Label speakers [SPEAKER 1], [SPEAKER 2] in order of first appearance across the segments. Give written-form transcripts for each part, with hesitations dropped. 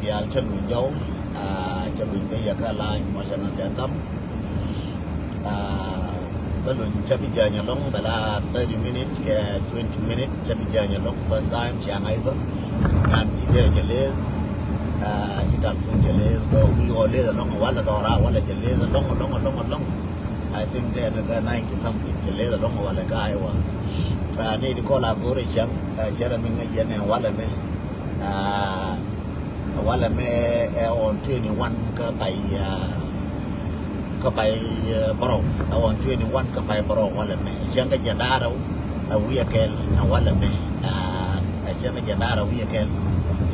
[SPEAKER 1] ideal cho mình dấu cho mình bây giờ cái line mà cho nó trẻ tắm cái luận cho bây giờ nhà lông là 30 minutes 20 minutes cho bây giờ nhà lông first time chẳng ai vợ ngàn chỉ để cho lên chỉ đặt phương cho lên rồi mình gọi lên là lông quá là đỏ ra quá là cho lên là lông I think they're like 90 something cho lên là lông quá là cái wa này thì có là bố rồi chẳng cho nên mình nghe này quá là mấy wala me on 21 ka bay baro on 21 ka bay baro wala me janga jandara wiya kel wala me janga jandara wiya kel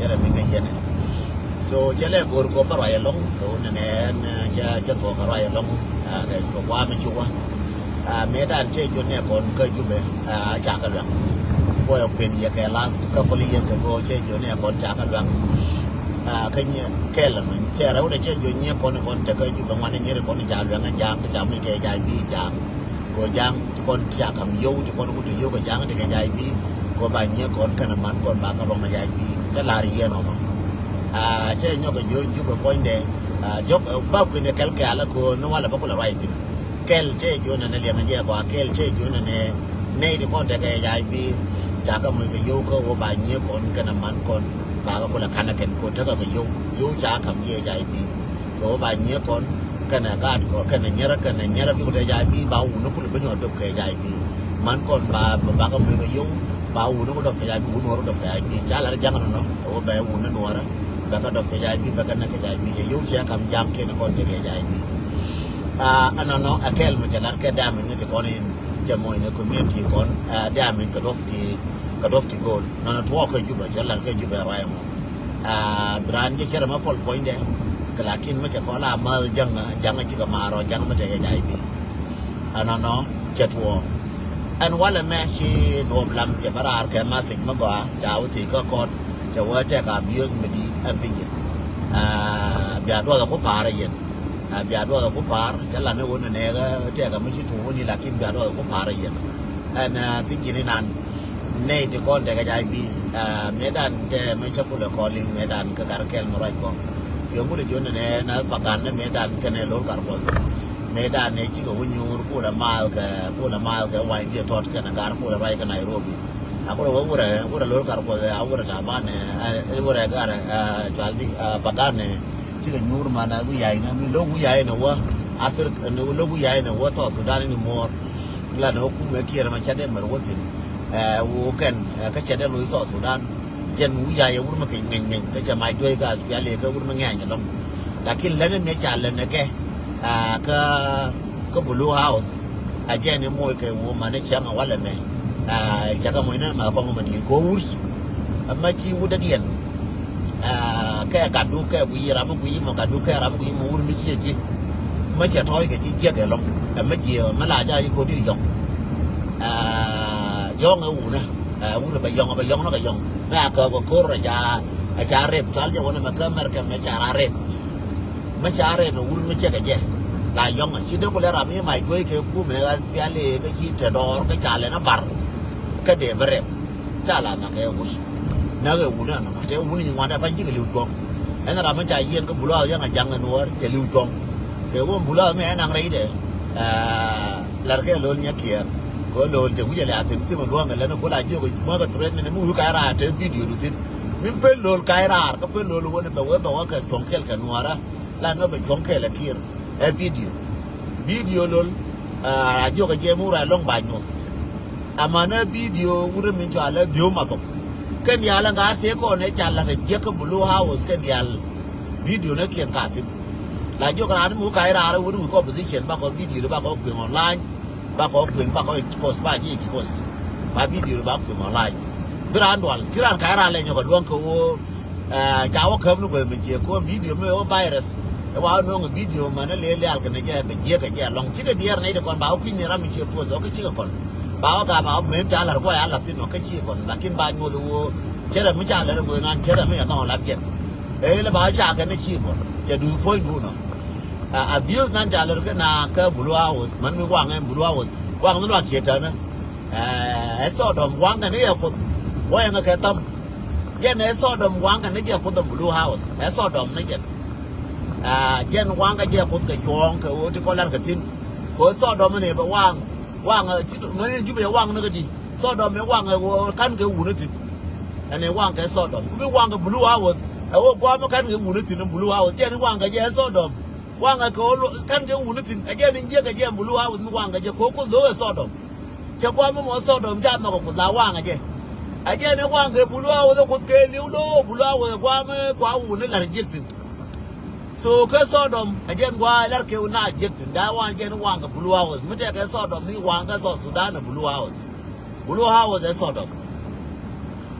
[SPEAKER 1] yara mi ngayene so jale gor ko baro ya long do ne ja to ka ya long ga to wa me chuwa me dan che jo ne kon ka jube cha ka lang for pen ya ke last couple years ago che jo ne kon cha ka lang cái kẻ là mình che đâu để che vô nhé con chơi cái gì bằng anh nhớ con chào luyện anh giang cái chào mấy cái dài bi chào rồi giang con chào cầm dâu thì con cũng tự dâu cái giang cái dài bi rồi bà nhớ con cái nằm con bà cái lòng là dài bi cái là gì nó mà che nhớ cái dâu dâu cái point đấy dốc bao cái cái là cô nó là bao cái là right kẻ che vô này liền anh nhớ qua kẻ che vô này này thì con cái dài bi chào cái mấy cái dâu cái bà nhớ con cái nằm con bà có là khả năng cô chắc là cái yêu cha cầm gì dài bi có bà nhớ con cái này cái này nhớ bị cái dài bi bảo nó cũng là được cái dài bi man con bà có mấy cái yêu bảo nó có được cái dài bi nó được cái dài bi cha là jangan nó có bé nó nuôi đó bà có được cái dài bi bà cái này cái dài bi yêu cha cầm giang cái nó con cái dài bi anh nó akel mà cha là cái đam mình cái con in cha mồi nó community con đam mình cái đofti goal nó thua cái juba cha là cái juba rai mo brand je ma pol point de lakin ma cha ko la ma jang chi ka maro jang ma te jai bi no cha tuo an wala me chi do lam cha barar ka ma sik ma ba cha uti ko kon cha wa te ka bios me di an ti bia do ko para yen bia do ko par cha la ne won ne ga te ka mi chi tu ni lakin bia do ko para yen an ti ni nan này thì con để cái dài bi mấy đàn để mấy cháu cũng là calling mấy đàn cái gar kel mà rồi con kiểu cũng là chuyện này nó bạc gan mấy đàn cái này lối gar con mấy đàn này chỉ có nhiều cũng là mal cái wine dia thọt cái này gar cũng là rai cái Nairobi aku là lối gar con aku là chả bán này aku là gar jual đi bạc gan này chỉ có nhiều mà nó cũng dài nó mình lâu cũng dài nữa quá Africa nó lâu cũng dài nữa quá thọt Sudan này mua là nó cũng mấy kia mà chả đem mà quá tin weekend cái chuyện đó lối sọ Sudan dân ngũ dài ở mà cái ngành cái chuyện mai đuôi gas bia lê cái mà nghe nhỉ lắm là khi lên này trả lên cái cái blue house aje ne moy cái wo mà nó chẳng ở lên này chắc cái mồi nó mà con mà đi cố ur mà chi u đã điền cái cả đu cái quý ram quý mà cả đu cái ram quý mà ur mi chi mà chỉ thôi cái chi cái lắm mà chỉ mà là ra cái cô đi dùng yong ở u nè u là bài yong nó cái yong nè cơ cô rồi cha rep cho cho nó mà cơ mà cái cha rep nó u mới chơi cái gì là yong chỉ đâu có lẽ làm như mày quay cái cú mẹ cái lì cái chi trời đỏ cái cha lên nó bar cái để rep cha là cái u nó cái u nè nó cái u này ngoài đây phải chỉ cái liu chuông anh là mình chạy yên cái bù lao yang chẳng là nuôi cái liu chuông cái u bù lao mẹ nàng đấy để là cái lớn nhá kia có lồn chỉ cũng là tìm mà luôn người nó có là nhiều cái mà cái trend này mua cái ra trên video được tin mình phải lồn cái ra có phải lồn luôn để bảo cái phong cái nuôi ra là nó bị phong cái là kia video lồn nhiều cái gì mua ra long bài news mà nó video udah mình cho là video mà thôi cái nhà là ngã sẽ có này chả là cái blue house cái nhà video nó kiện cả tin là nhiều cái mua cái ra rồi udah có position bao có video bao có quyền online bà có quyền bà có expose bà chỉ expose bà video bà quyền online brand wall tiran cái ra lên nhau cái luồng cái cháu khớp nó mình chỉ có video mới có virus vào nó cái video mà nó lấy cái này cái bị cái long chỉ cái dia này được còn bảo khi nhà mình chỉ post cái chỉ còn bảo cả bảo mấy trả là có ai làm tin nó cái chỉ còn là kinh bao nhiêu đồ chế là mấy trả là người nan chế là mấy nó làm chuyện ấy là bảo trả cái này chỉ còn chỉ đủ point đủ nó abuse nan trả là cái na cái blue house mình mới quăng em blue house quăng nó là kia trời nữa số đồng quăng cái này có quăng cái tâm jen Sodom wanga ne je put the blue house Sodom ne jen jen wanga je put ke chong ke o ti ko lar ka tin ko Sodom ne ba wanga ti me ju be wang ne di Sodom me wanga wo kan ke wu ne tin ene wanga Sodom ku be wanga blue house wo gwa mo kan ke wu ne tin blue house jen wanga je Sodom wanga ko kan ke wu ne tin jen je ke je blue house mi wanga je ko lo Sodom che gwa mo Sodom ja no ko la wanga je ne wanga blue house ko ke li lo blue house kwa wu ne la rejectin so ke Sodom gwa lar ke una rejectin da jen wanga blue house mute ke Sodom mi wanga so Sudan blue house Sodom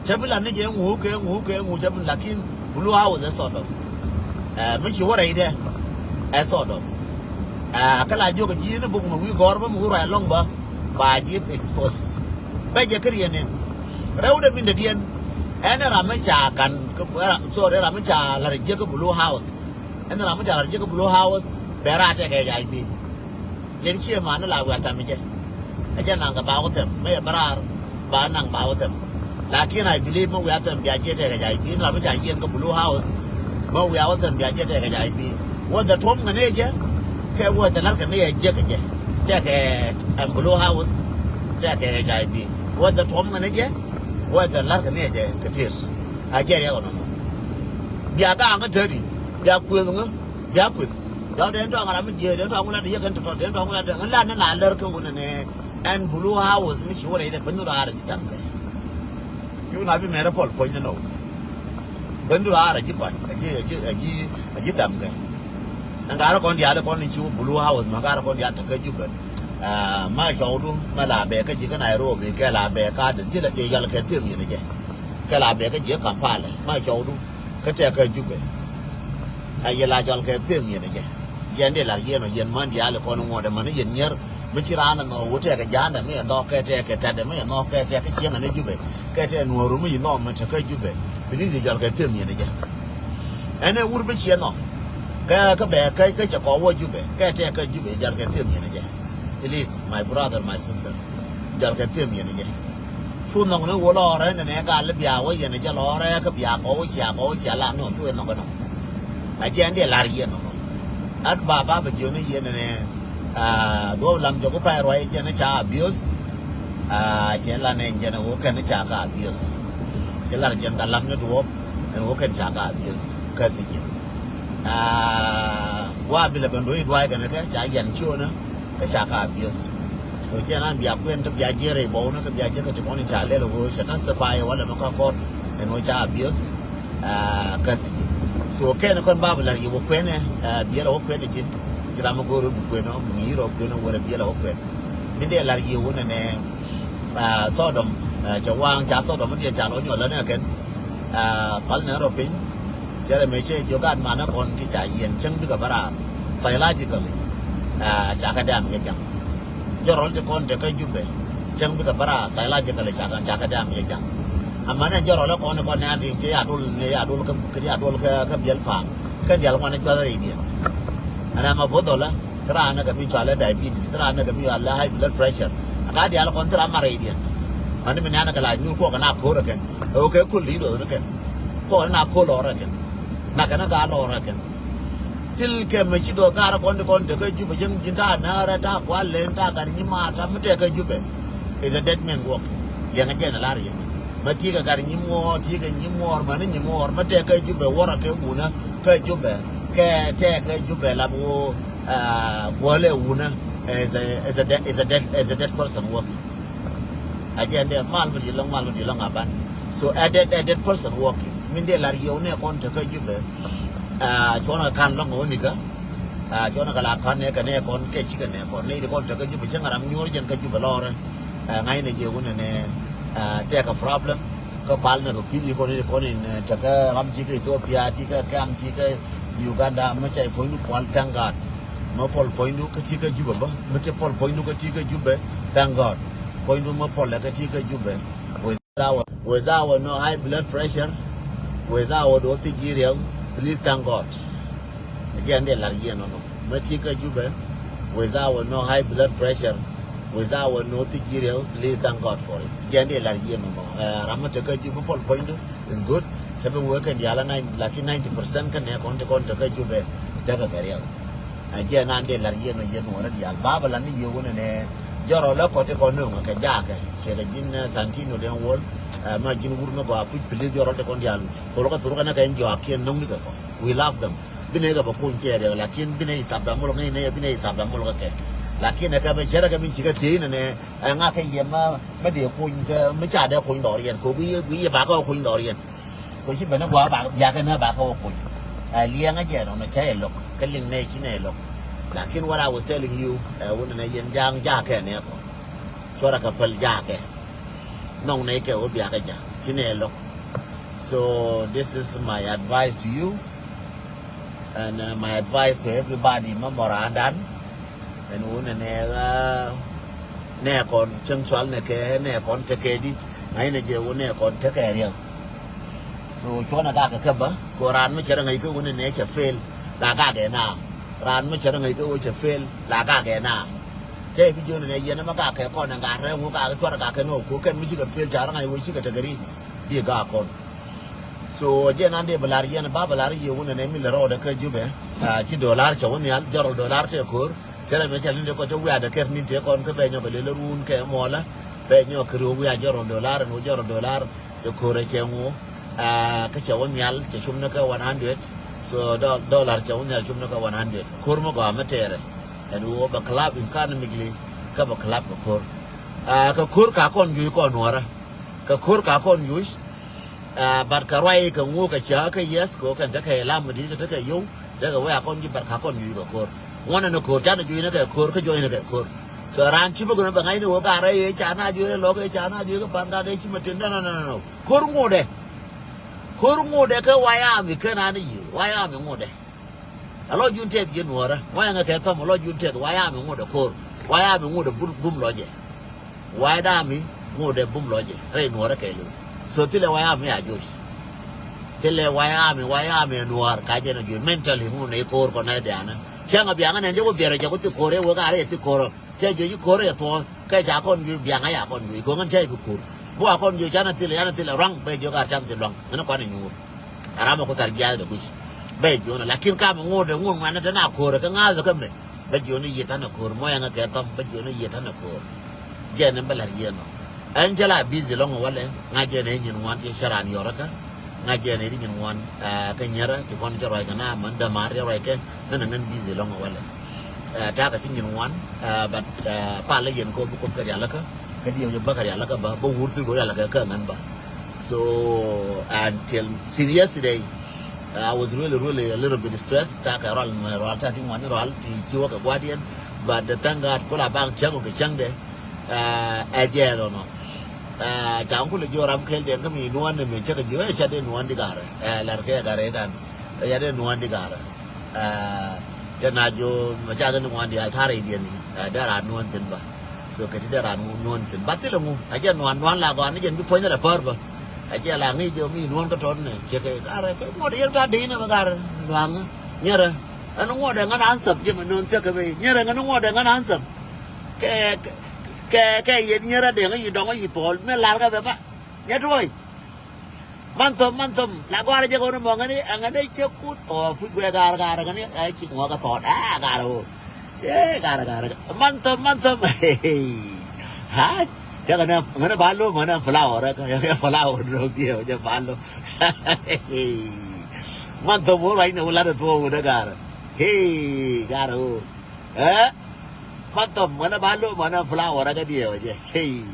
[SPEAKER 1] chabila ne je ngu chabin lakin blue house Sodom mi chi wora ide Sodom kala joga ji ne bug no wi gor ba mu ra long ba ji expose ba je kriyen rewde min de dien ene ramacha kan so ramacha la je ko blue house ene ramacha la je ko blue house berate ke jai bi yen chi ma na la wa ta mi je nang ka ba ko tem me barar ba nang ba ko tem lakin I believe mo wa tem ya je te ke jai bi ramacha yen ko blue house mo wa tem ya je te ke jai bi wo da tom ne je ke wo da lar ka ne je ke je te ke blue house te ke jai bi wo da tom ne je whether larga ne je katir a je ya ono biya ga nga tari biya ku nga biya ku da den to ngara mi je den to ngula de yegan to den to ngula de ngala na la lar ka wona ne and blue house mi shi wora ide bandu ra ji tam ke yu na bi mera pol po no bandu ra ji ban aji tam ke ngara kon dia de kon ni chu blue house ma ngara kon dia ta ka ju ban ma shaudu ma la be ka ji ka Nairobi ka la be ka de ji la de yal ka tem ni je ka la be ka ji Kampala ma shaudu ka te ka jube ay la jal ka tem ni je jende la yeno yen man ya le kono ngode man yen nyer mi cirana no wote ka janda mi no ka te ka tade mi no ka te ka chenga ne jube ka te no ru mi no ma te ka jube bi ji jal ka tem ni je ene wur bi cheno ka be ka cha ko wo jube ka te ka jube jal ka tem ni je. Please, my brother, my sister, jal ka tem yen je. Fu no ne wo lo re ne ga le bia wo yen je lo re ka bia ko cha la no fu no no. A je ande la yen no. At baba ba jo ne yen ne do lam jo ko pa ro je ne cha abuse je la ne je ne wo ka ne cha ka abuse. Je la je ga lam ne do ne wo ka cha ka abuse ka si je. Wa bi le ban do i do ai ga ne ka cha yen chu na ka shaka abuse so jana biya kwen to biya jere bo no ka biya je ka to ni chale lo go shata sabai wala no ka ko no cha abuse kasi so ken kon babu la yiwo kwen biya lo kwen jin kira mo goro bu kwen no ni ro kwen wala biya lo kwen minde la yiwo ne Sodom cha wang cha Sodom dia cha lo nyo la ne ken pal na ro pin jere me che jo gan ma na kon ti cha yen chang bi ka bara psychologically chaka dam ye jang jorol te kon te ka jube chang bi ka bara psychologically chaka dam ye jang amana jorol ko ne kon ati te adul ka biel fa kan yal wana kwa ri dia ana ma bodola tra na ka mi chala diabetes tra na ka mi alla high blood pressure ka dia la kon tra ma ri dia ani me na ka la nyu ko na ko ra ken o ke ku li do ra ken ko na ko lo ra ken na ka na ga lo ra ken til ke me chi do gara kon te ka jube jeng jinda na ra ta kwa len ta ka ni ma ta mte ka jube is a dead man walk ya na ke na la ri ma ti ka gar ni mo ti ka ni mo ma ni mo ma te ka jube wora ke una ka jube ke te ka jube la bo wole una is a dead person walking again the mal bi long aban so a dead person walking min de la ri ne kon te ka jube chona kan long oni ka chona kala kan ne ka ne kon ke chi ka ne kon ne kon te ka ju bi changaram nyor jen ka ju balore ngai ne je wona ne te ka problem ka pal ne ko pili ko ne kon ne te ka ram chi ka Ethiopia ti ka kam ti ka Uganda ma chai point pol tangat ma pol point ka ti ka ju ba ma te pol point ka ti ka ju be tangat point ma pol ka ti ka ju be without no high blood pressure without do ti giriam. Please thank God. Again, they are here no. Matika Juba, without no high blood pressure, without no tigirial, please thank God for it. Again, they are here no. Ramataka Juba point is good. tapi work and yala nine laki 90% kan ne konte ka jube daga gariya aje nan de lar yeno yeno ora di albaba lan ni yewone ne joro la kote ko no ka jaka che ga jin santino den wol ma jin wurno ko apu pili joro de kon dial to lo ka turu kana kan jo akien nong ni ko we love them bine ga ba kun chere lakin bine isabda mo ngai ne bine isabda mo ka ke lakin ka ba chere ga min chiga ti ne nga ka yema ma de kun ga ma cha de kun do rien ko bi ba ko kun do rien ko shi bana gwa ba ya ka na ba ko kun liang aja no cha elok ka ling ne chi ne elok lakin what I was telling you when na yen jang ja ke ne ko chora ka pel ja ke nong ne ke o bia ka ja chi ne elok. So this is my advice to you. And my advice to everybody, memorandum, and one ne kon chung chwal ne ke ne kon take di, ai ne je one kon take area. So chona ga ka ba, ko ran me chera ngai ko one ne che fail, la ga ke na. Ran me chera ngai ko che fail, la ga ke na. Te bi jo ne ye na ma ga ke kon ga re mo ga chora ga ke no ko ken mi chi ka fail chara ngai wo chi ka tagari bi ga kon. So je nan de balari yana ba balari ye wona ne mi lero da ka jube ci dollar che woni al joro dollar te kur tere me chali de ko to wa da ker ni te kon ko be nyo ko le run ke mola be nyo kru wa joro dollar no joro dollar te kore che ngo ka che woni al che chum na ka 100 so dollar che woni al chum na ka 100 kur mo ko amatere en wo ba club in kan migli ka ba club ko kur ka kur ka kon yu ko nora ka kur ka kon yu barka rai ka ngo ka cha ka yes ko kan ta kai lam di ta kai yu daga waya kon ji barka kon yu ko kor wannan no kor ta da yu ne ka kor ka join ka kor so ran ci bugun ba ngai no ba rai cha na ju ne lo ka cha na ju ka ban ga ci mutin no kor ngo de ka waya mi kana ni waya mi ngo de alo jun te ji nuora waya nga ka to mo lo jun te waya mi ngo de kor waya mi ngo de bum loje waya da mi ngo de bum loje re nuora ka lu so tile waya mi ajoy tile waya mi nuar ka je no ju mentally mu ne kor ko na dana changa bianga ne jo bere jo ti kore wo ga re ti koro ke jo kore to ka ja kon ju bianga ya kon ju ko ngan chai ku kur bo kon ju jana tile rang be jo ga cham ti long na ko ni nyu arama ko tar gya de kush be jo na lakin ka mo ngode ngun ngana ta na kore ka nga za ka me be jo ni yeta na kor mo ya nga ka tam be jo ni yeta na kor je ne balar yeno Angela busy long wale ngaje ne nyin wan ti sharan yoraka ngaje ne nyin wan ka nyara ti kon jaro ga na man da mar yaro ke nan ngan busy long wale ta ka ti nyin wan but pa le yen ko ko ka yala ka di yo ba ka yala ka ba bo wurtu go yala ka ngan ba. So until yesterday I was really a little bit stressed ta ka ral ta ti wan ral ti chiwa ka guardian but thank God ko la bang chango ke changde ajelo no chẳng có là do làm khen điện cái mình nuan này mình chắc là dưới cha đến nuan đi cả rồi là cái gà dan ya đến nuan đi cả rồi cho nên jo mà cha cái nuan đi ai thà rồi điện đã là nuan tiền ba so cái đó là nuan tiền bắt tới là ngu ai nuan là còn nó dân biết phơi nó là phơi ba ai là nghĩ jo mình nuan cái tròn này chắc cái gà rồi cái mua điện ta đi nữa mà gà rồi nuan nhớ rồi nó mua điện ngắn ăn sập chứ mà nuan chắc cái gì nhớ rồi nó mua điện ngắn ăn sập cái gì nhớ ra điện cái gì đó cái gì tổ mới làm cái vậy nhớ rồi man tôm là qua đây cho nó mong cái đấy chứ cút tổ phụ quê gà cái này ai chỉ ngó cái tổ gà rồi gà man tôm hả cái này nó bán luôn mà nó flower đó cái flower rồi kia cho bán luôn man tôm mua này nó là được thua rồi gà gà rồi Matom mana balu mana flower aga dia aja. Hey,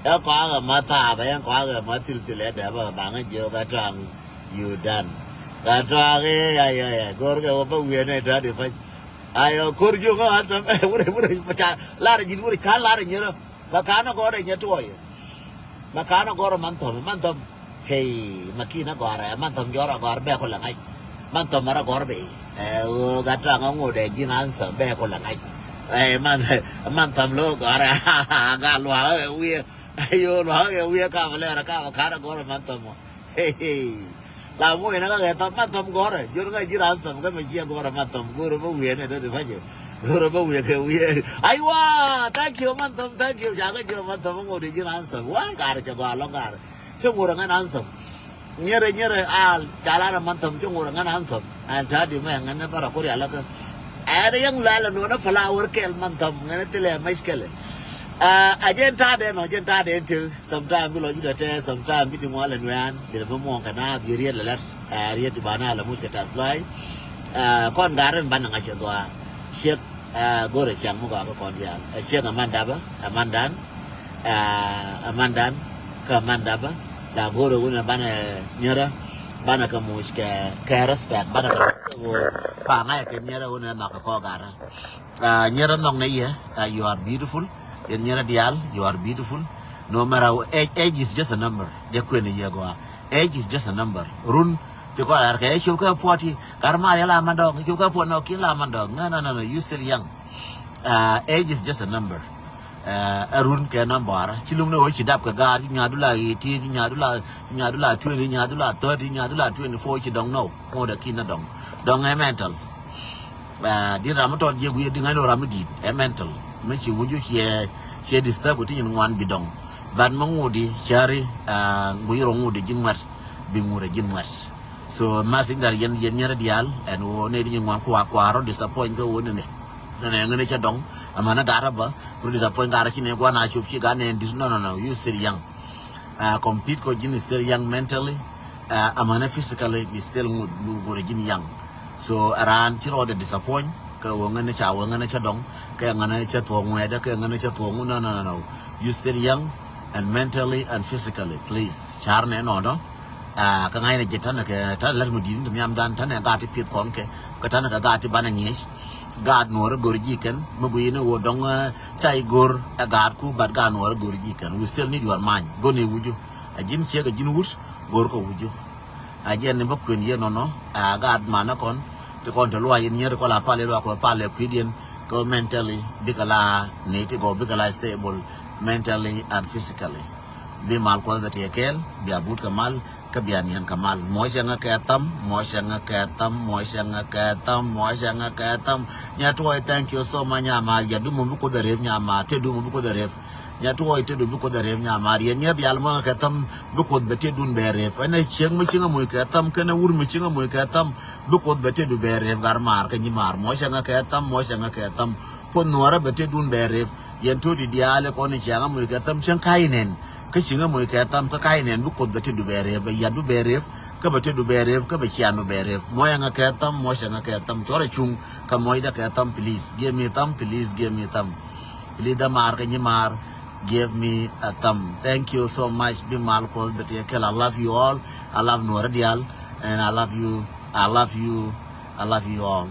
[SPEAKER 1] ya kau agak mata apa yang kau agak matil ada apa bangun jo katang you done. Katang ya. Gor ke apa uian ada di pas. Ayo gor jo kan sampai boleh macam lari jadi boleh kan lari nyero. Makana gor nya tu aja. Makana gor mantom. Hey, makina gor ya mantom jora gor be aku langai. Mantom mara gor be. Katang aku udah jinan sampai aku langai. Man tam lo gara ga lo ha uye ayo lo ha uye ka vale ra ka khara gor man tam la mo ina ga ta man tam gor jor ga jiran tam ga me ji gor man tam gor bo uye ne de faje gor bo uye ke uye ai wa thank you man tam ja ga jo man tam ngo de jiran sam wa ga ra cha ga lo ga cho ngor nga nan sam nyere al jalara mantam chungur ngana ansop an tadi me ngana para kuri alaka ada yang lala no na flower kel mantam ngana tele maiskele ajen tade no jen tade tu sometime bilo juda te sometime bitu mwala nwan bila bomo kana biria lalat ria ti bana la muska taslai kon garan ban nga chadwa shek gore chang mo ga kon ya shek amanda ba amandan ka amanda ba la gore wona bana nyara bana ka muska ka respect bana ka pa nga ke nyara wona na ka ko gara nyara nong na ya you are beautiful in nyara dial you are beautiful no matter age is just a number de ko ne yego age is just a number run to ko ar ka chu ka poti karma ya la mandong chu ka pon no kin la mandong no you still young age is just a number arun ke number chilum no chi dap ka ga nyadula 18 nyadula 20 nyadula 30 nyadula 24 chi dong no mo da kin na dong e mental di ramato je gu di ngano ramidi e mental me chi wuju che disturb ti nyin wan bidong ban mangudi chari nguyiro ngudi jinmat bi ngure jinmat so masing dar yen nyara dial en wo ne di ngwan kwa ro disappoint go woni ne ngene cha dong amana garaba pro disappoint gara kine gwa na chup chi ga ne no you still young compete ko jin still young mentally amana physically be still ngure jin young so aran chiro the disappoint ka wo ngene cha dong ka ngane cha to ngweda ka ngane cha to no you still young and mentally and physically please charne no ka ngai ne jetana ke ta lar mudin dum yam dan tan ga ti pit kon ke ka tan ka ga ti bana nyesh gad nor gorji ken mugu ine wo dong chai gor gad ku bad ga nor gorji ken we still need your mind go ne wuju ajin che ga jin wut gor ko wuju ajen ne bakwen ye no gad mana kon te kon to lo yin nyer ko la pale lo ko pale kwidien go mentally bigala ne ti go bigala stable mentally and physically bi mal ko da te kel bi abut kamal kabian yan kamal mo nga katam nya to thank you so much ma ya du mo ko da rev nya ma te du mo ko da rev nya to te du ko da rev nya ma ri nya bi al mo katam bu ko be te dun be rev ana cheng mo chinga mo katam kana wur mo chinga mo katam bu ko be te du be rev gar mar ka ni mar mo nga katam pon nora be te dun be rev yen to di diale ko ni changa mo katam chen kainen ka chinga mo katam ka kainen bu ko be te du be rev ya du be rev ka ba te du be rev ka ba chiano be rev mo nga katam chore chung ka mo ida katam please give me thumb please da mar ka ni mar give me a thumb thank you so much bi mal ko be te kel I love you all I love Noor Dial and I love you all